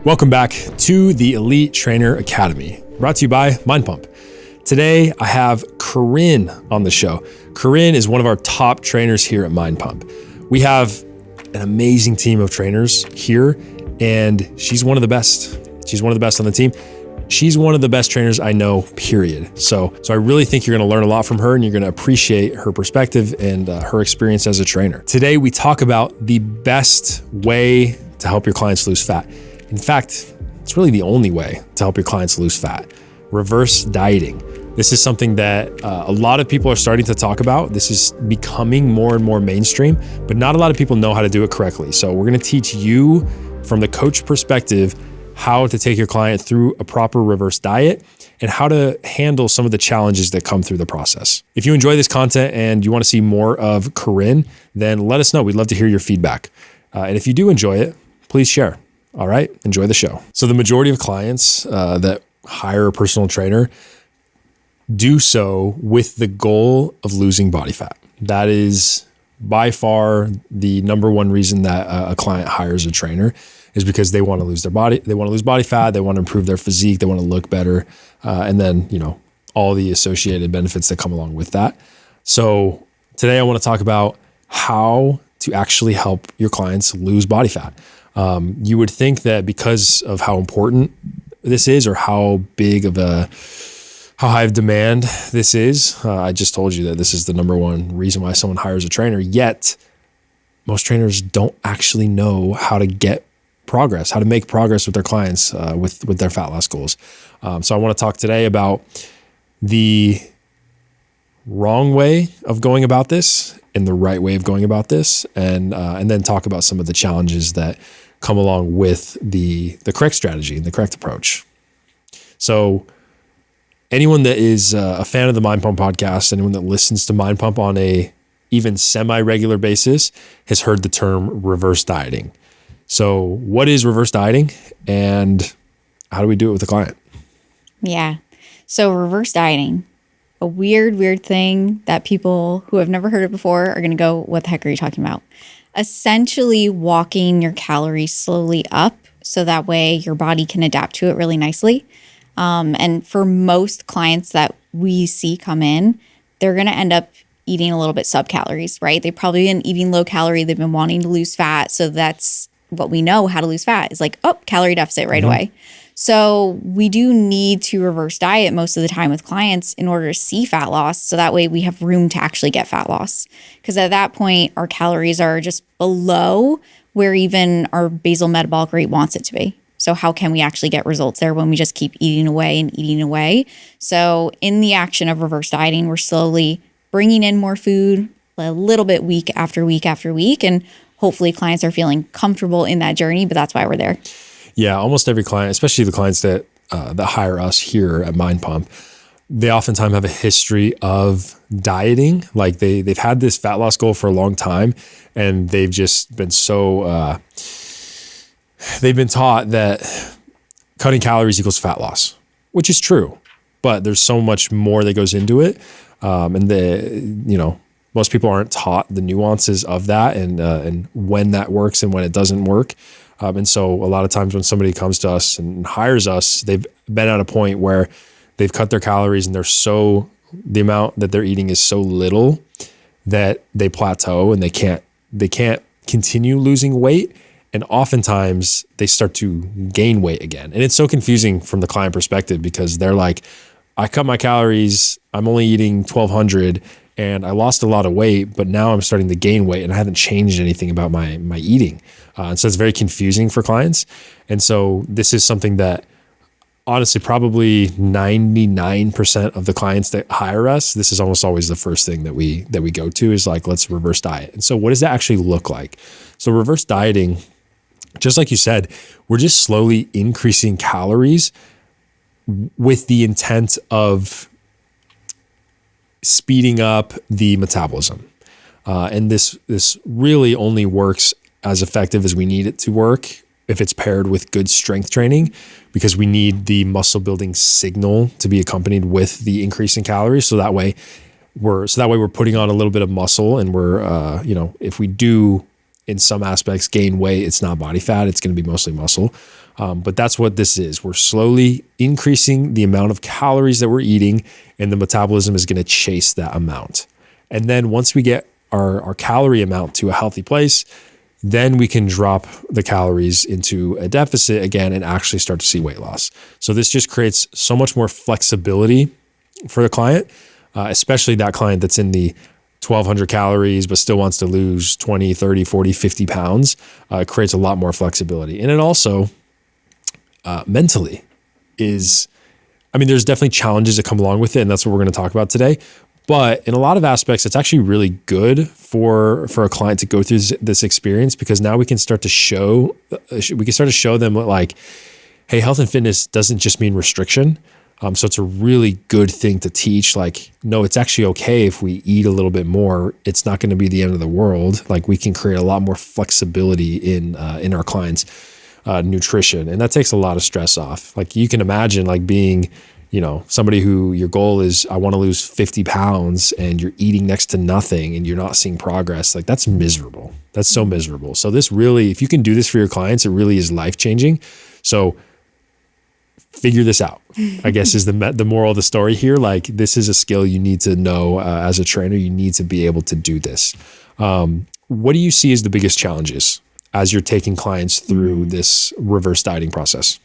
Welcome back to the Elite Trainer Academy, brought to you by Mind Pump. Today, I have Corinne on the show. Corinne is one of our top trainers here at Mind Pump. We have an amazing team of trainers here, and she's one of the best. She's one of the best on the team. She's one of the best trainers I know, period. So I really think you're going to learn a lot from her, and you're going to appreciate her perspective and her experience as a trainer. Today, we talk about the best way to help your clients lose fat. In fact, it's really the only way to help your clients lose fat: reverse dieting. This is something that a lot of people are starting to talk about. This is becoming more and more mainstream, but not a lot of people know how to do it correctly. So we're going to teach you from the coach perspective how to take your client through a proper reverse diet and how to handle some of the challenges that come through the process. If you enjoy this content and you want to see more of Corinne, then let us know. We'd love to hear your feedback. And if you do enjoy it, please share. All right, enjoy the show. So the majority of clients that hire a personal trainer do so with the goal of losing body fat. That is by far the number one reason that a client hires a trainer, is because they want to lose their body. They want to lose body fat. They want to improve their physique. They want to look better. And then, all the associated benefits that come along with that. So today I want to talk about how to actually help your clients lose body fat. You would think that because of how important this is, or how high of demand this is, I just told you that this is the number one reason why someone hires a trainer, yet most trainers don't actually know how to get progress, how to make progress with their clients with their fat loss goals. So I want to talk today about the wrong way of going about this and the right way of going about this, and then talk about some of the challenges that come along with the correct strategy and the correct approach. So anyone that is a fan of the Mind Pump podcast, anyone that listens to Mind Pump on a even semi-regular basis, has heard the term reverse dieting. So what is reverse dieting, and how do we do it with a client? Yeah. So reverse dieting, a weird thing that people who have never heard it before are going to go, what the heck are you talking about? Essentially walking your calories slowly up so that way your body can adapt to it really nicely. And for most clients that we see come in, they're going to end up eating a little bit sub-calories, right? They've probably been eating low calorie. They've been wanting to lose fat. So that's what we know how to lose fat is like, calorie deficit right away. So we do need to reverse diet most of the time with clients in order to see fat loss. So that way we have room to actually get fat loss. Because at that point, our calories are just below where even our basal metabolic rate wants it to be. So how can we actually get results there when we just keep eating away and eating away? So in the action of reverse dieting, we're slowly bringing in more food a little bit week after week after week. And hopefully clients are feeling comfortable in that journey, but that's why we're there. Yeah, almost every client, especially the clients that hire us here at Mind Pump, they oftentimes have a history of dieting. Like they've had this fat loss goal for a long time, and they've just been they've been taught that cutting calories equals fat loss, which is true, but there's so much more that goes into it. And most people aren't taught the nuances of that and when that works and when it doesn't work. And so a lot of times when somebody comes to us and hires us, they've been at a point where they've cut their calories and the amount that they're eating is so little that they plateau and they can't continue losing weight. And oftentimes they start to gain weight again. And it's so confusing from the client perspective, because they're like, I cut my calories, I'm only eating 1,200 and I lost a lot of weight, but now I'm starting to gain weight and I haven't changed anything about my eating. And so it's very confusing for clients. And so this is something that honestly, probably 99% of the clients that hire us, this is almost always the first thing that we go to is like, let's reverse diet. And so what does that actually look like? So reverse dieting, just like you said, we're just slowly increasing calories with the intent of speeding up the metabolism. And this really only works as effective as we need it to work if it's paired with good strength training, because we need the muscle building signal to be accompanied with the increase in calories. So that way we're putting on a little bit of muscle, and we're, if we do in some aspects gain weight. It's not body fat. It's going to be mostly muscle. But that's what this is. We're slowly increasing the amount of calories that we're eating, and the metabolism is going to chase that amount. And then once we get our calorie amount to a healthy place, then we can drop the calories into a deficit again and actually start to see weight loss. So this just creates so much more flexibility for the client, especially that client that's in the 1,200 calories, but still wants to lose 20, 30, 40, 50 pounds. It creates a lot more flexibility. And it also mentally there's definitely challenges that come along with it. And that's what we're going to talk about today. But in a lot of aspects, it's actually really good for a client to go through this experience, because now we can start to show them like, hey, health and fitness doesn't just mean restriction. So it's a really good thing to teach. Like, no, it's actually okay if we eat a little bit more. It's not going to be the end of the world. Like, we can create a lot more flexibility in our clients' nutrition, and that takes a lot of stress off. Like, you can imagine like being, somebody who your goal is, I want to lose 50 pounds, and you're eating next to nothing and you're not seeing progress. Like, that's miserable. That's so miserable. So this really, if you can do this for your clients, it really is life-changing. So figure this out, I guess, is the moral of the story here. Like, this is a skill you need to know as a trainer. You need to be able to do this. What do you see as the biggest challenges as you're taking clients through this reverse dieting process?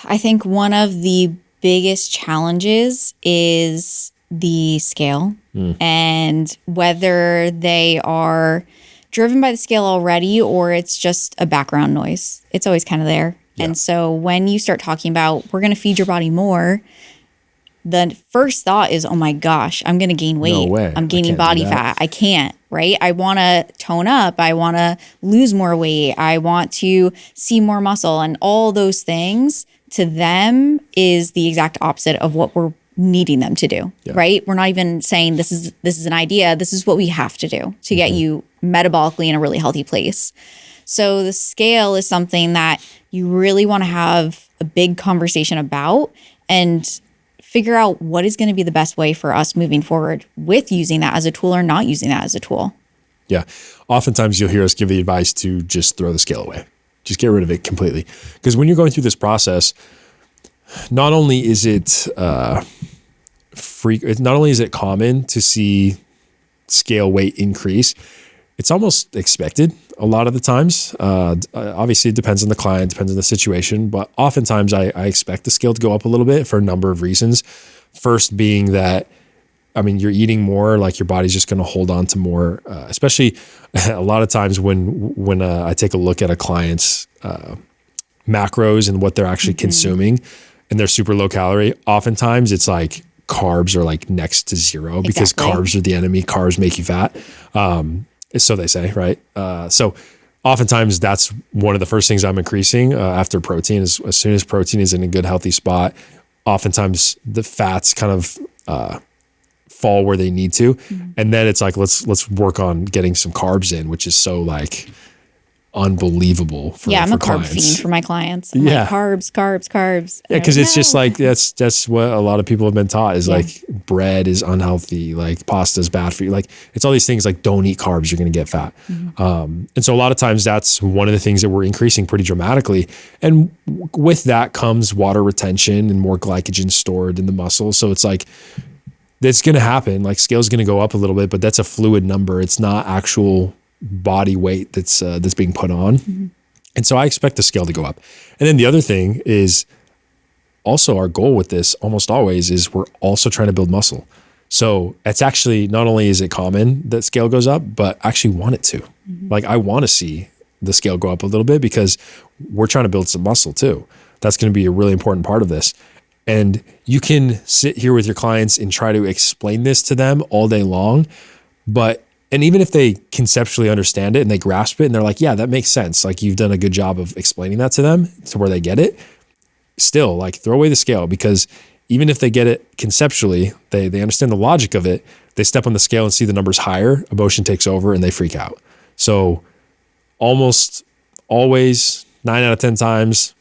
I think one of the biggest challenges is the scale, and whether they are driven by the scale already or it's just a background noise. It's always kind of there. Yeah. And so when you start talking about, we're going to feed your body more, the first thought is, oh my gosh, I'm going to gain weight. No way. I'm gaining body fat. I can't, right? I want to tone up. I want to lose more weight. I want to see more muscle, and all those things to them is the exact opposite of what we're needing them to do, right? We're not even saying this is an idea. This is what we have to do to get you metabolically in a really healthy place. So the scale is something that you really want to have a big conversation about and figure out what is going to be the best way for us moving forward with using that as a tool or not using that as a tool. Yeah. Oftentimes you'll hear us give the advice to just throw the scale away. Just get rid of it completely. Because when you're going through this process, not only is it not only is it common to see scale weight increase, it's almost expected a lot of the times. Obviously, it depends on the client, depends on the situation, but oftentimes I expect the scale to go up a little bit for a number of reasons. First being that, you're eating more, like your body's just going to hold on to more, especially a lot of times when I take a look at a client's macros and what they're actually consuming, and they're super low calorie. Oftentimes it's like carbs are like next to zero because carbs are the enemy. Carbs make you fat. So they say, right? So oftentimes that's one of the first things I'm increasing after protein is as soon as protein is in a good, healthy spot, oftentimes the fats kind of fall where they need to. And then it's like, let's work on getting some carbs in, which is so like unbelievable for I'm a clients. carb fiend for my clients. I'm like, carbs. Yeah, because it's just like that's what a lot of people have been taught is like bread is unhealthy, like pasta is bad for you. Like it's all these things like don't eat carbs, you're going to get fat. And so a lot of times that's one of the things that we're increasing pretty dramatically. And with that comes water retention and more glycogen stored in the muscle. So it's like it's going to happen. Like scale's going to go up a little bit, but that's a fluid number. It's not actual body weight that's being put on. And so I expect the scale to go up. And then the other thing is also our goal with this almost always is we're also trying to build muscle. So it's actually not only is it common that scale goes up, but I actually want it to. Like I want to see the scale go up a little bit because we're trying to build some muscle too. That's going to be a really important part of this. And you can sit here with your clients and try to explain this to them all day long, and even if they conceptually understand it and they grasp it and they're like, yeah, that makes sense. Like you've done a good job of explaining that to them to where they get it. Still, like throw away the scale because even if they get it conceptually, they understand the logic of it. They step on the scale and see the numbers higher, emotion takes over and they freak out. So almost always 9 out of 10 times,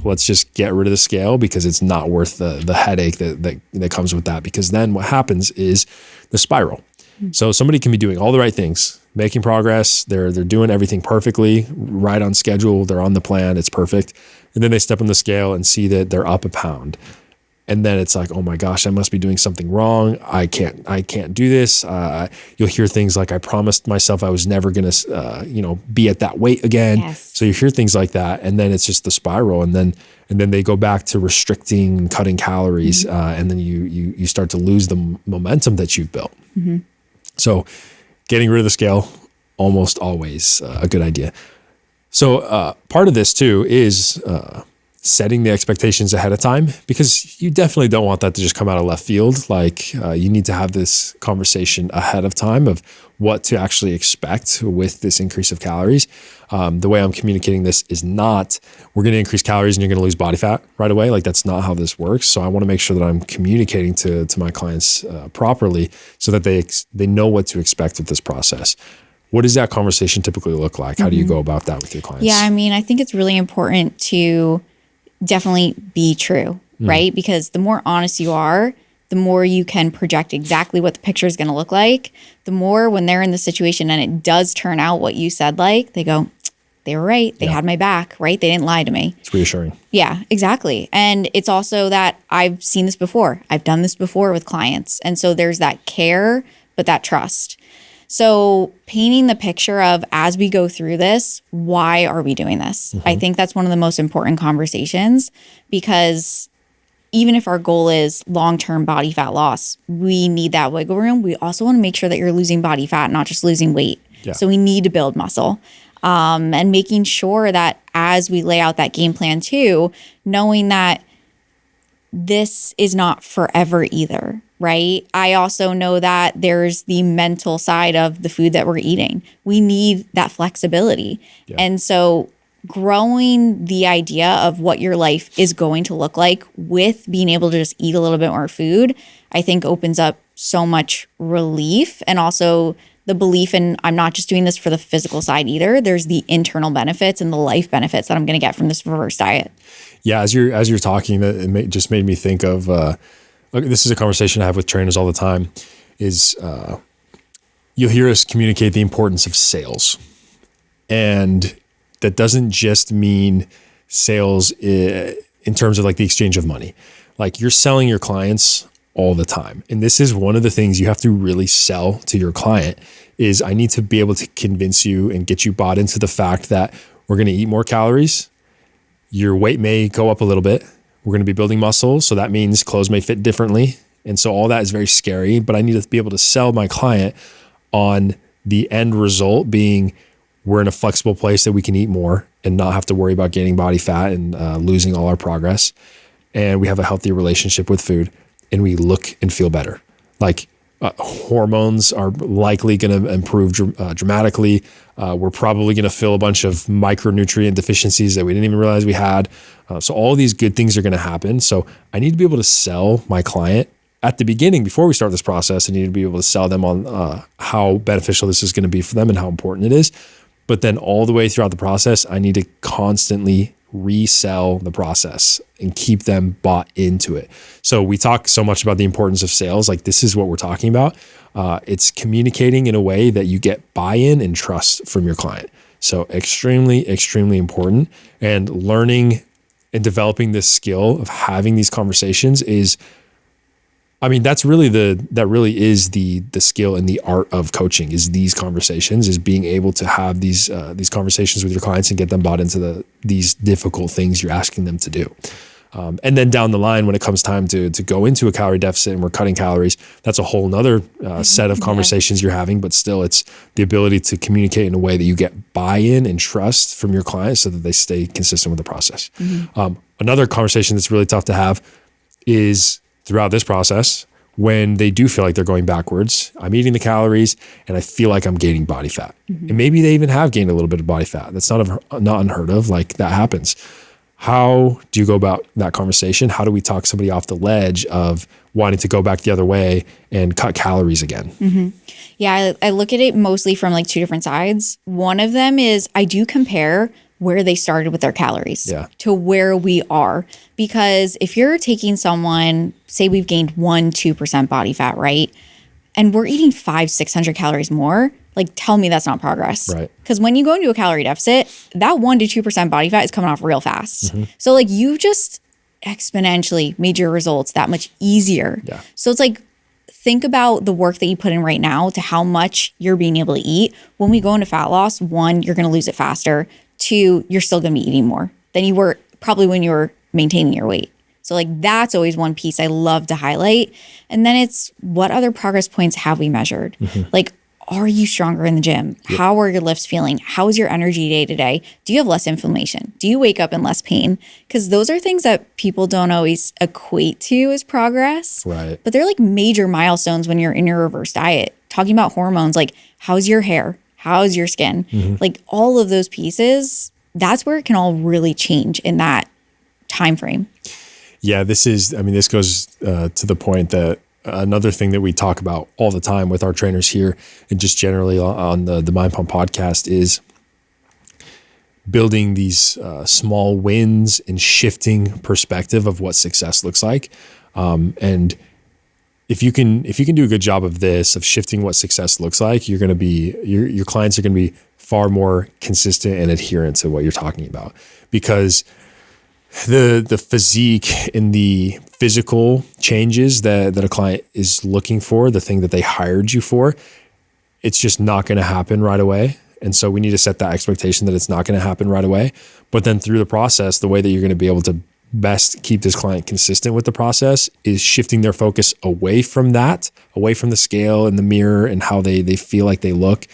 let's just get rid of the scale because it's not worth the headache that comes with that. Because then what happens is the spiral. So somebody can be doing all the right things, making progress. They're doing everything perfectly, right on schedule. They're on the plan. It's perfect. And then they step on the scale and see that they're up a pound. And then it's like, oh my gosh, I must be doing something wrong. I can't do this. You'll hear things like, I promised myself I was never going to, be at that weight again. Yes. So you hear things like that. And then it's just the spiral. And then they go back to restricting and cutting calories. And then you start to lose the momentum that you've built. So getting rid of the scale, almost always a good idea. So part of this too is setting the expectations ahead of time, because you definitely don't want that to just come out of left field. Like you need to have this conversation ahead of time of what to actually expect with this increase of calories. The way I'm communicating this is not, we're going to increase calories and you're going to lose body fat right away. Like that's not how this works. So I want to make sure that I'm communicating to my clients properly so that they know what to expect with this process. What does that conversation typically look like? How do you go about that with your clients? Yeah, I mean, I think it's really important to definitely be true, right? Because the more honest you are, the more you can project exactly what the picture is going to look like. The more when they're in the situation and it does turn out what you said, like they go, they were right. They had my back, right? They didn't lie to me. It's reassuring. Yeah, exactly. And it's also that I've seen this before. I've done this before with clients. And so there's that care, but that trust. So painting the picture of, as we go through this, why are we doing this? I think that's one of the most important conversations, because even if our goal is long-term body fat loss, we need that wiggle room. We also want to make sure that you're losing body fat, not just losing weight. Yeah. So we need to build muscle. And making sure that as we lay out that game plan too, knowing that this is not forever either, right? I also know that there's the mental side of the food that we're eating. We need that flexibility. Yeah. And so growing the idea of what your life is going to look like with being able to just eat a little bit more food, I think opens up so much relief, and also the belief in, I'm not just doing this for the physical side either. There's the internal benefits and the life benefits that I'm going to get from this reverse diet. Yeah, as you're talking, that just made me think of. This is a conversation I have with trainers all the time. Is you'll hear us communicate the importance of sales, and that doesn't just mean sales in terms of like the exchange of money. Like you're selling your clients all the time. And this is one of the things you have to really sell to your client is, I need to be able to convince you and get you bought into the fact that we're going to eat more calories. Your weight may go up a little bit. We're going to be building muscle. So that means clothes may fit differently. And so all that is very scary, but I need to be able to sell my client on the end result being, we're in a flexible place that we can eat more and not have to worry about gaining body fat and losing all our progress. And we have a healthy relationship with food, and we look and feel better. Like hormones are likely going to improve dramatically. We're probably going to fill a bunch of micronutrient deficiencies that we didn't even realize we had. So all these good things are going to happen. So I need to be able to sell my client at the beginning, before we start this process. I need to be able to sell them on how beneficial this is going to be for them and how important it is. But then all the way throughout the process, I need to constantly resell the process and keep them bought into it. So we talk so much about the importance of sales. Like this is what we're talking about. It's communicating in a way that you get buy-in and trust from your client. So extremely, extremely important. And learning and developing this skill of having these conversations is, I mean, that really is the skill and the art of coaching, is these conversations, is being able to have these conversations with your clients and get them bought into these difficult things you're asking them to do. And then down the line, when it comes time to go into a calorie deficit and we're cutting calories, that's a whole nother set of conversations you're having, but still it's the ability to communicate in a way that you get buy-in and trust from your clients so that they stay consistent with the process. Another conversation that's really tough to have is throughout this process, when they do feel like they're going backwards, I'm eating the calories and I feel like I'm gaining body fat. And maybe they even have gained a little bit of body fat. That's not unheard of. Like that happens. How do you go about that conversation? How do we talk somebody off the ledge of wanting to go back the other way and cut calories again? Yeah, I look at it mostly from like two different sides. One of them is I do compare where they started with their calories to where we are. Because if you're taking someone, say we've gained 1-2% body fat, right? and we're eating 500-600 calories more, like tell me that's not progress. Right. Because when you go into a calorie deficit, that 1 to 2% body fat is coming off real fast. Mm-hmm. So like you just exponentially made your results that much easier. Yeah. So it's like, think about the work that you put in right now to how much you're being able to eat. When we go into fat loss, 1, you're going to lose it faster. 2, you're still going to be eating more than you were probably when you were maintaining your weight. So like that's always one piece I love to highlight. And then it's what other progress points have we measured? Like, are you stronger in the gym? Yep. How are your lifts feeling? How is your energy day to day? Do you have less inflammation? Do you wake up in less pain? Because those are things that people don't always equate to as progress. Right. But they're like major milestones when you're in your reverse diet. Talking about hormones, like how's your hair? How's your skin? Like all of those pieces, that's where it can all really change in that time frame. Yeah, this goes to the point that another thing that we talk about all the time with our trainers here and just generally on the Mind Pump podcast is building these small wins and shifting perspective of what success looks like. And if you can do a good job of this, of shifting what success looks like, you're going to be, your clients are going to be far more consistent and adherent to what you're talking about, because the physique and the physical changes that a client is looking for, the thing that they hired you for, it's just not going to happen right away. And so we need to set that expectation that it's not going to happen right away. But then through the process, the way that you're going to be able to best keep this client consistent with the process is shifting their focus away from that, away from the scale and the mirror and how they feel like they look,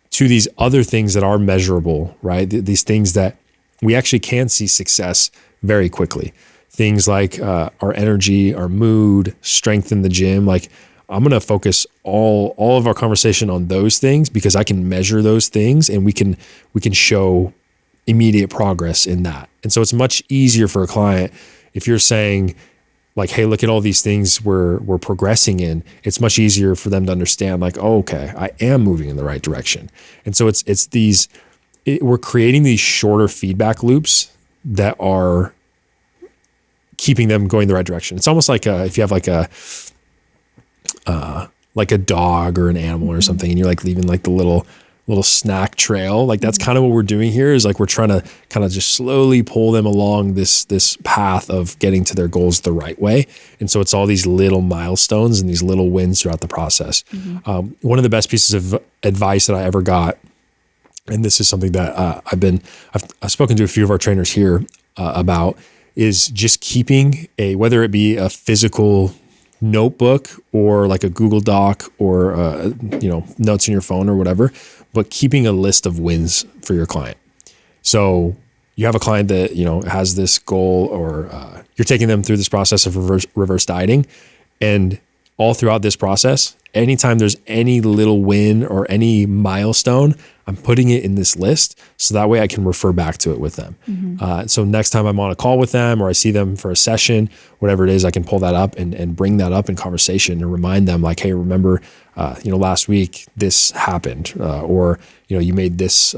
to these other things that are measurable, right? These things that we actually can see success very quickly. Things like our energy, our mood, strength in the gym. Like I'm going to focus all of our conversation on those things because I can measure those things and we can show immediate progress in that. And so it's much easier for a client if you're saying like, hey, look at all these things we're progressing in. It's much easier for them to understand like, oh, okay, I am moving in the right direction. And so we're creating these shorter feedback loops that are keeping them going the right direction. It's almost like if you have like a dog or an animal or something, and you're like leaving like the little snack trail. Like that's kind of what we're doing here, is like we're trying to kind of just slowly pull them along this path of getting to their goals the right way. And so it's all these little milestones and these little wins throughout the process. One of the best pieces of advice that I ever got, and this is something that I've spoken to a few of our trainers here about, is just keeping whether it be a physical notebook or like a Google Doc or notes in your phone or whatever, but keeping a list of wins for your client. So you have a client that has this goal, or you're taking them through this process of reverse dieting, and all throughout this process, anytime there's any little win or any milestone, I'm putting it in this list so that way I can refer back to it with them. So next time I'm on a call with them or I see them for a session, whatever it is, I can pull that up and bring that up in conversation and remind them like, hey, remember, last week this happened, or you made this,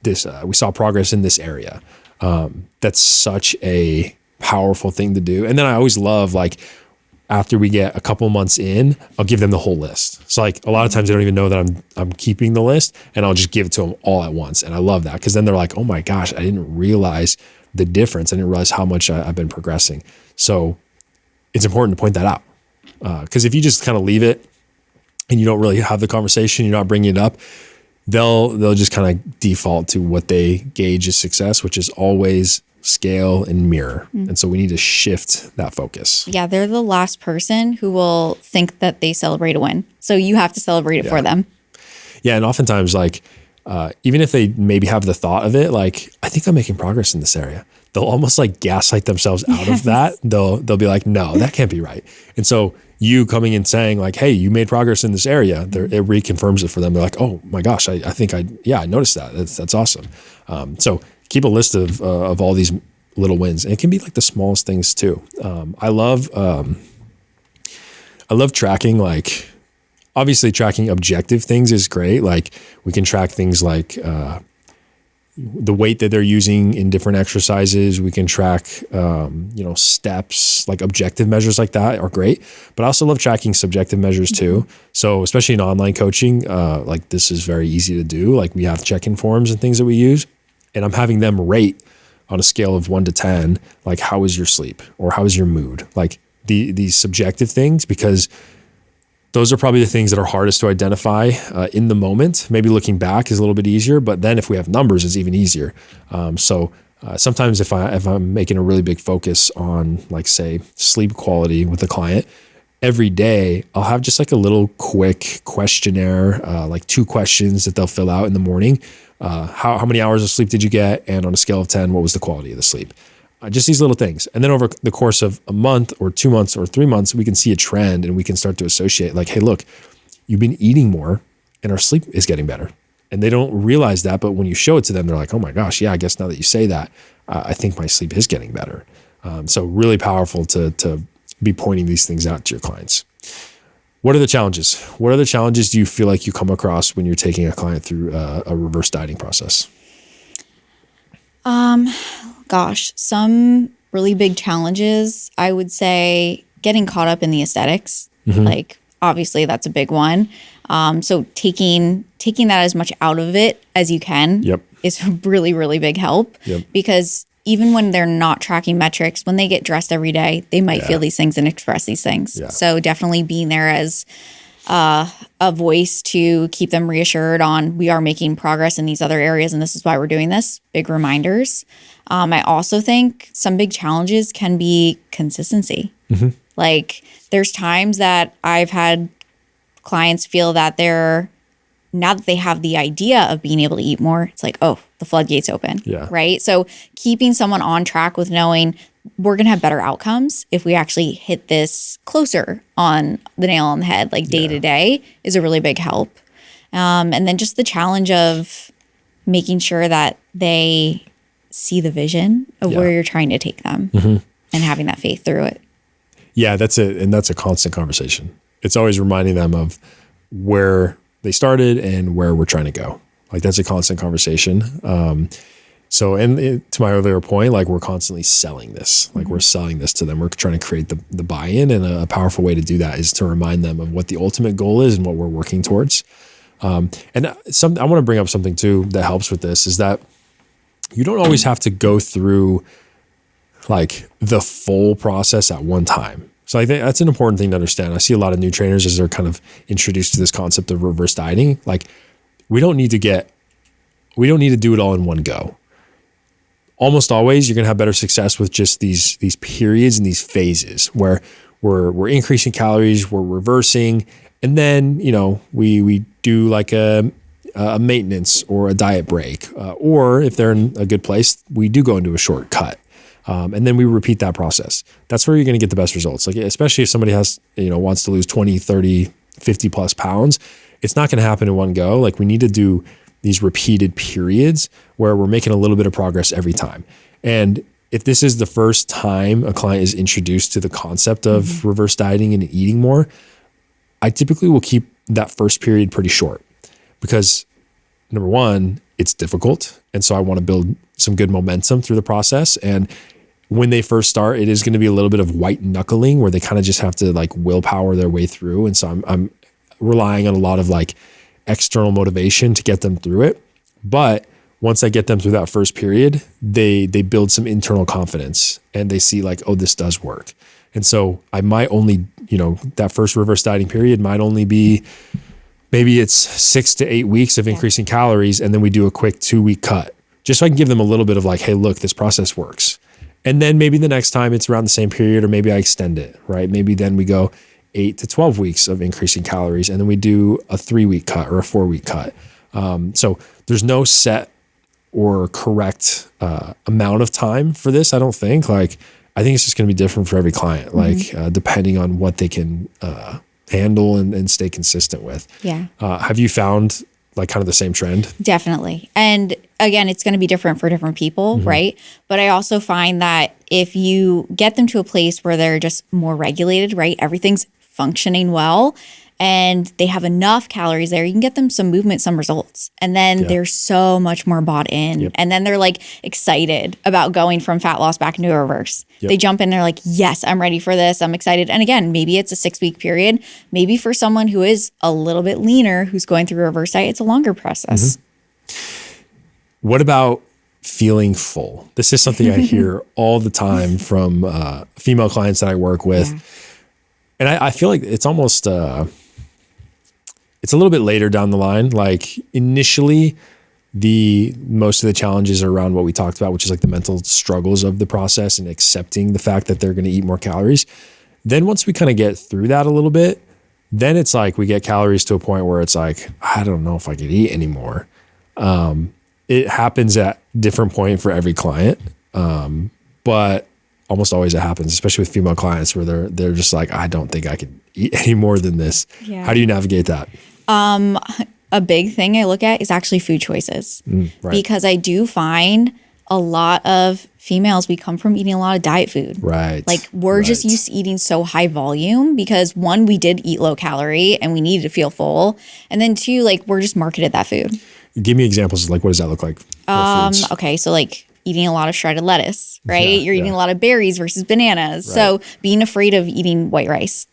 we saw progress in this area. That's such a powerful thing to do. And then I always love like, after we get a couple months in, I'll give them the whole list. So like a lot of times they don't even know that I'm keeping the list, and I'll just give it to them all at once. And I love that, because then they're like, oh my gosh, I didn't realize the difference. I didn't realize how much I've been progressing. So it's important to point that out, because if you just kind of leave it and you don't really have the conversation, you're not bringing it up, they'll just kind of default to what they gauge as success, which is always scale and mirror. And so we need to shift that focus. Yeah, they're the last person who will think that they celebrate a win. So you have to celebrate it for them. Yeah, and oftentimes like even if they maybe have the thought of it, like, I think I'm making progress in this area, they'll almost like gaslight themselves out of that. They'll be like, no, that can't be right. And so you coming and saying like, hey, you made progress in this area, it reconfirms it for them. They're like, oh my gosh, I think I noticed that. That's awesome. So keep a list of all these little wins. And it can be like the smallest things too. I love tracking, like, obviously tracking objective things is great. Like we can track things like the weight that they're using in different exercises. We can track, steps, like objective measures like that are great. But I also love tracking subjective measures too. So especially in online coaching, like this is very easy to do. Like we have check-in forms and things that we use, and I'm having them rate on a scale of 1 to 10, like how is your sleep or how is your mood? Like these subjective things, because those are probably the things that are hardest to identify in the moment. Maybe looking back is a little bit easier, but then if we have numbers, it's even easier. Sometimes if I'm making a really big focus on, like, say, sleep quality with a client, every day I'll have just like a little quick questionnaire, like 2 questions that they'll fill out in the morning. How many hours of sleep did you get? And on a scale of 10, what was the quality of the sleep? Just these little things. And then over the course of a month or 2 months or 3 months, we can see a trend and we can start to associate, like, hey, look, you've been eating more and our sleep is getting better. And they don't realize that, but when you show it to them, they're like, oh my gosh, yeah, I guess now that you say that, I think my sleep is getting better. So really powerful to be pointing these things out to your clients. What are the challenges? What other challenges do you feel like you come across when you're taking a client through a reverse dieting process? Gosh, some really big challenges. I would say getting caught up in the aesthetics. Like, obviously that's a big one. So taking that as much out of it as you can is a really, really big help, because even when they're not tracking metrics, when they get dressed every day, they might feel these things and express these things. So definitely being there as a voice to keep them reassured on, we are making progress in these other areas and this is why we're doing this. Big reminders. I also think some big challenges can be consistency. Like, there's times that I've had clients feel that now that they have the idea of being able to eat more, it's like, oh, the floodgates open, right? So keeping someone on track with knowing we're going to have better outcomes if we actually hit this closer on the nail on the head, like day to day, is a really big help. And then just the challenge of making sure that they see the vision of where you're trying to take them and having that faith through it. Yeah, that's it. And that's a constant conversation. It's always reminding them of where they started and where we're trying to go. Like, that's a constant conversation. To my earlier point, like, we're constantly selling this, like we're selling this to them. We're trying to create the buy-in, and a powerful way to do that is to remind them of what the ultimate goal is and what we're working towards. I want to bring up something too that helps with this, is that you don't always have to go through like the full process at one time. So I think that's an important thing to understand. I see a lot of new trainers as they're kind of introduced to this concept of reverse dieting. Like, we don't need to do it all in one go. Almost always you're going to have better success with just these periods and these phases where we're increasing calories, we're reversing, and then, we do like a maintenance or a diet break, or if they're in a good place, we do go into a short cut. And then we repeat that process. That's where you're going to get the best results. Like, especially if somebody wants to lose 20, 30, 50 plus pounds, it's not going to happen in one go. Like, we need to do these repeated periods where we're making a little bit of progress every time. And if this is the first time a client is introduced to the concept of reverse dieting and eating more, I typically will keep that first period pretty short, because number one, it's difficult. And so I want to build some good momentum through the process. And when they first start, it is going to be a little bit of white knuckling where they kind of just have to like willpower their way through. And so I'm relying on a lot of like external motivation to get them through it. But once I get them through that first period, they build some internal confidence and they see like, oh, this does work. And so I might only, that first reverse dieting period might only be, maybe it's 6 to 8 weeks of increasing calories. And then we do a quick 2-week cut, just so I can give them a little bit of like, hey, look, this process works. And then maybe the next time it's around the same period, or maybe I extend it, right? Maybe then we go 8 to 12 weeks of increasing calories, and then we do a 3-week cut or a 4-week cut. So there's no set or correct amount of time for this, I don't think. Like, I think it's just going to be different for every client, like depending on what they can handle and stay consistent with. Yeah. Have you found like kind of the same trend? Definitely. And again, it's going to be different for different people, right? But I also find that if you get them to a place where they're just more regulated, right? Everything's functioning well, and they have enough calories there, you can get them some movement, some results. And then they're so much more bought in. Yep. And then they're like excited about going from fat loss back into a reverse. Yep. They jump in, they're like, yes, I'm ready for this. I'm excited. And again, maybe it's a 6-week period. Maybe for someone who is a little bit leaner, who's going through a reverse diet, it's a longer process. What about feeling full? This is something I hear all the time from female clients that I work with. Yeah. And I feel like it's almost, it's a little bit later down the line. Like initially, most of the challenges are around what we talked about, which is like the mental struggles of the process and accepting the fact that they're going to eat more calories. Then once we kind of get through that a little bit, then it's like we get calories to a point where it's like, I don't know if I could eat anymore. It happens at different point for every client. But almost always it happens, especially with female clients where they're just like, I don't think I could eat any more than this. Yeah. How do you navigate that? A big thing I look at is actually food choices. Right. Because I do find a lot of females, we come from eating a lot of diet food. Right. Like we're just used to eating so high volume because one, we did eat low calorie and we needed to feel full. And then two, like we're just marketed that food. Give me examples of like, what does that look like? Okay. So like eating a lot of shredded lettuce, right? Yeah, You're eating a lot of berries versus bananas. Right. So being afraid of eating white rice.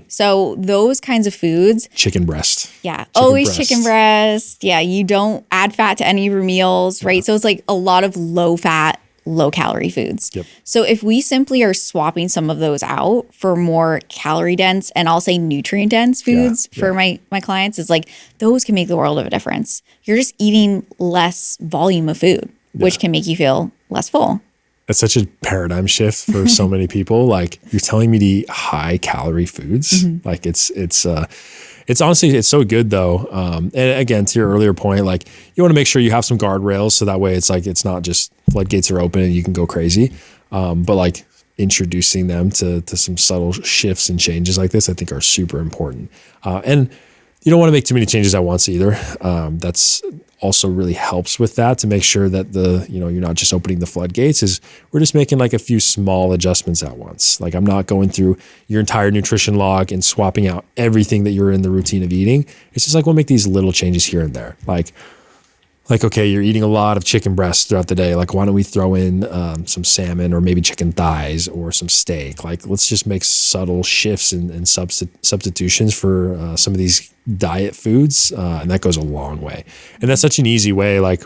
So those kinds of foods. Chicken breast. Yeah. Always chicken breast. Yeah. You don't add fat to any of your meals, right? So it's like a lot of low fat, low calorie foods. Yep. So if we simply are swapping some of those out for more calorie dense and I'll say nutrient dense foods for my clients, is like those can make the world of a difference. You're just eating less volume of food, which can make you feel less full. That's such a paradigm shift for so many people. Like you're telling me to eat high calorie foods. Like it's honestly, it's so good though. And again, to your earlier point, like you want to make sure you have some guardrails so that way it's like, it's not just floodgates are open and you can go crazy. But like introducing them to some subtle shifts and changes like this, I think are super important. And you don't want to make too many changes at once either. That's also really helps with that, to make sure that you're not just opening the floodgates. Is we're just making like a few small adjustments at once. Like I'm not going through your entire nutrition log and swapping out everything that you're in the routine of eating. It's just like we'll make these little changes here and there. Like, okay, you're eating a lot of chicken breasts throughout the day. Like, why don't we throw in some salmon or maybe chicken thighs or some steak? Like, let's just make subtle shifts and substitutions for some of these diet foods. And that goes a long way. And that's such an easy way. Like,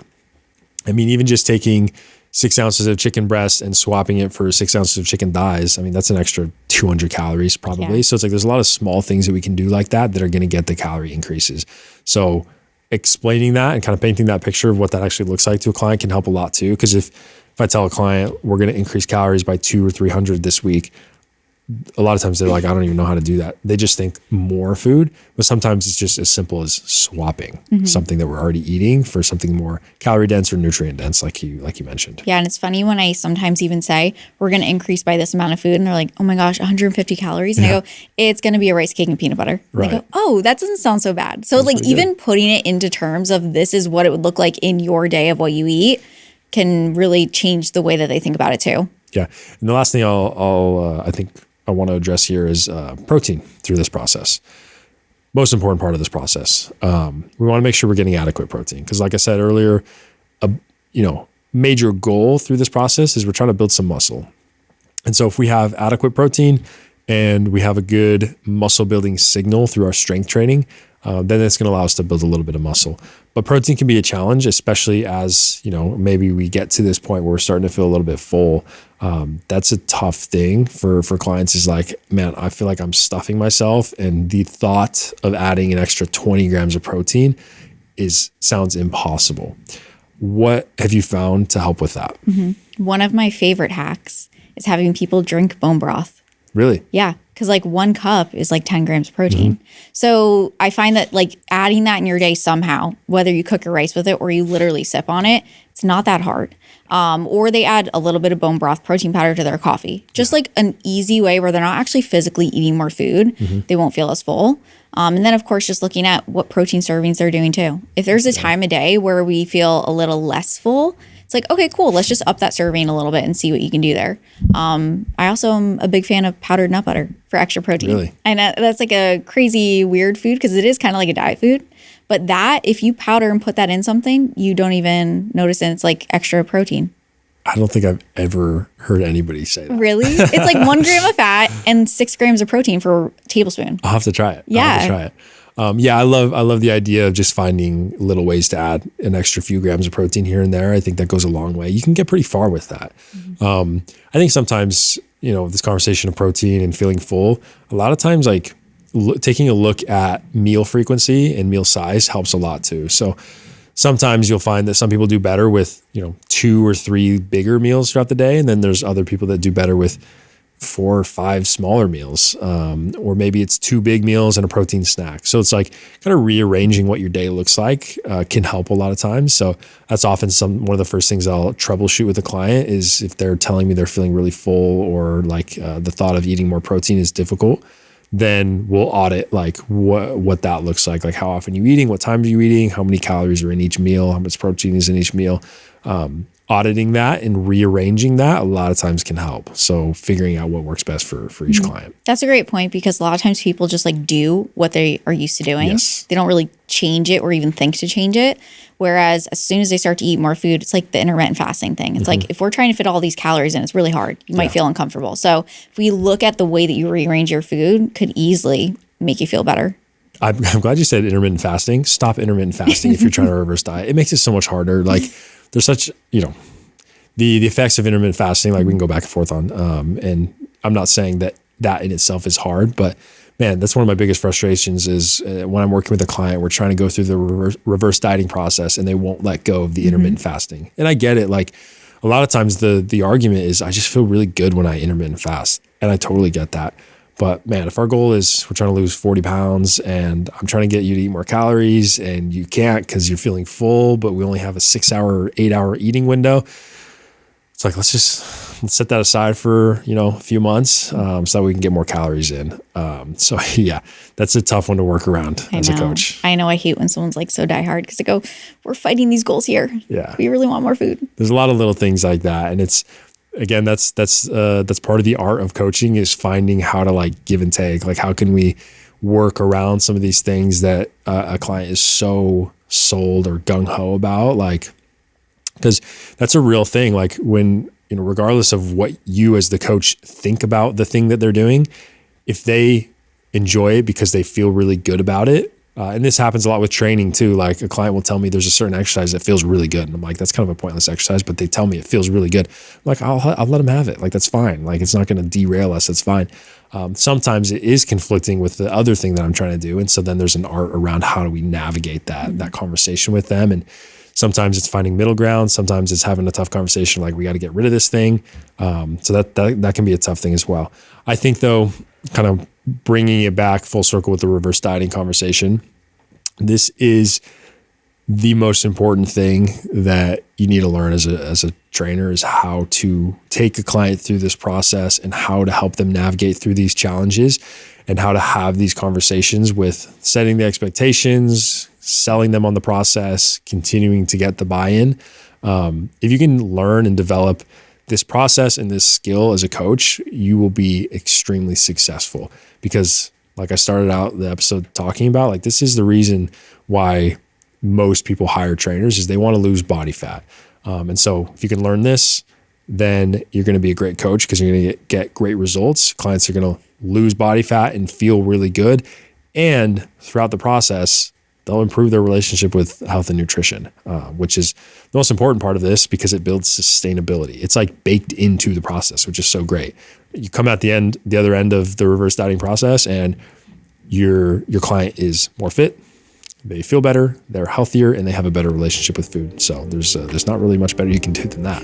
I mean, even just taking 6 ounces of chicken breast and swapping it for 6 ounces of chicken thighs, I mean, that's an extra 200 calories probably. Yeah. So it's like there's a lot of small things that we can do like that are going to get the calorie increases. So explaining that and kind of painting that picture of what that actually looks like to a client can help a lot too. Because if I tell a client we're going to increase calories by 200 or 300 this week, a lot of times they're like, I don't even know how to do that. They just think more food, but sometimes it's just as simple as swapping something that we're already eating for something more calorie dense or nutrient dense, like you mentioned. Yeah, and it's funny when I sometimes even say we're going to increase by this amount of food, and they're like, "Oh my gosh, 150 calories," and I go, "It's going to be a rice cake and peanut butter." And I go, "Oh, that doesn't sound so bad." So like even putting it into terms of this is what it would look like in your day of what you eat can really change the way that they think about it too. Yeah, and the last thing I think I want to address here is protein through this process. Most important part of this process. We want to make sure we're getting adequate protein because, like I said earlier, major goal through this process is we're trying to build some muscle. And so if we have adequate protein and we have a good muscle building signal through our strength training, then it's going to allow us to build a little bit of muscle. But protein can be a challenge, especially as, maybe we get to this point where we're starting to feel a little bit full. That's a tough thing for clients is like, man, I feel like I'm stuffing myself. And the thought of adding an extra 20 grams of protein sounds impossible. What have you found to help with that? One of my favorite hacks is having people drink bone broth. Really? Yeah. Because like 1 cup is like 10 grams of protein. So I find that like adding that in your day somehow, whether you cook your rice with it or you literally sip on it, it's not that hard. Or they add a little bit of bone broth protein powder to their coffee. Just like an easy way where they're not actually physically eating more food. They won't feel as full. And then of course, just looking at what protein servings they're doing too. If there's a time of day where we feel a little less full, it's like, okay, cool. Let's just up that serving a little bit and see what you can do there. I also am a big fan of powdered nut butter for extra protein. Really? And that's like a crazy weird food because it is kind of like a diet food. But that, if you powder and put that in something, you don't even notice, and it's like extra protein. I don't think I've ever heard anybody say that. Really? It's like 1 gram of fat and 6 grams of protein for a tablespoon. I'll have to try it. Yeah. I'll have to try it. Yeah, I love the idea of just finding little ways to add an extra few grams of protein here and there. I think that goes a long way. You can get pretty far with that. I think sometimes, this conversation of protein and feeling full, a lot of times like taking a look at meal frequency and meal size helps a lot too. So sometimes you'll find that some people do better with, 2 or 3 bigger meals throughout the day. And then there's other people that do better with 4 or 5 smaller meals. Or maybe it's 2 big meals and a protein snack. So it's like kind of rearranging what your day looks like can help a lot of times. So that's often one of the first things I'll troubleshoot with a client is if they're telling me they're feeling really full or like the thought of eating more protein is difficult. Then we'll audit like what that looks like how often you're eating, what time are you eating, how many calories are in each meal, how much protein is in each meal. Auditing that and rearranging that a lot of times can help. So figuring out what works best for each client. That's a great point because a lot of times people just like do what they are used to doing. Yes. They don't really change it or even think to change it. Whereas as soon as they start to eat more food, it's like the intermittent fasting thing. It's like if we're trying to fit all these calories in, it's really hard. You might feel uncomfortable. So if we look at the way that you rearrange your food, could easily make you feel better. I'm glad you said intermittent fasting. Stop intermittent fasting if you're trying to reverse diet. It makes it so much harder. Like there's such, the effects of intermittent fasting, like we can go back and forth on. And I'm not saying that in itself is hard, but man, that's one of my biggest frustrations is when I'm working with a client, we're trying to go through the reverse dieting process and they won't let go of the intermittent fasting. And I get it. Like a lot of times the argument is I just feel really good when I intermittent fast. And I totally get that. But man, if our goal is we're trying to lose 40 pounds and I'm trying to get you to eat more calories and you can't because you're feeling full, but we only have a 6-hour, 8-hour eating window. It's like, let's set that aside for, a few months so that we can get more calories in. So yeah, that's a tough one to work around as a coach. I know I hate when someone's like so diehard because they go, we're fighting these goals here. Yeah. We really want more food. There's a lot of little things like that. And it's, again, that's part of the art of coaching is finding how to like give and take. Like how can we work around some of these things that a client is so sold or gung-ho about, like, because that's a real thing. Like when, regardless of what you as the coach think about the thing that they're doing, if they enjoy it because they feel really good about it, and this happens a lot with training too. Like a client will tell me there's a certain exercise that feels really good. And I'm like, that's kind of a pointless exercise, but they tell me it feels really good. I'm like, I'll let them have it. Like, that's fine. Like, it's not going to derail us. That's fine. Sometimes it is conflicting with the other thing that I'm trying to do. And so then there's an art around how do we navigate that conversation with them. And sometimes it's finding middle ground. Sometimes it's having a tough conversation. Like we got to get rid of this thing. So that can be a tough thing as well. I think though, kind of bringing it back full circle with the reverse dieting conversation, this is the most important thing that you need to learn as a trainer is how to take a client through this process and how to help them navigate through these challenges and how to have these conversations with setting the expectations, selling them on the process, continuing to get the buy-in. If you can learn and develop this process and this skill as a coach, you will be extremely successful because like I started out the episode talking about, like this is the reason why most people hire trainers is they want to lose body fat. And so if you can learn this, then you're going to be a great coach because you're going to get great results. Clients are going to lose body fat and feel really good. And throughout the process, they'll improve their relationship with health and nutrition, which is the most important part of this because it builds sustainability. It's like baked into the process, which is so great. You come out the other end of the reverse dieting process and your client is more fit, they feel better, they're healthier, and they have a better relationship with food. So there's not really much better you can do than that.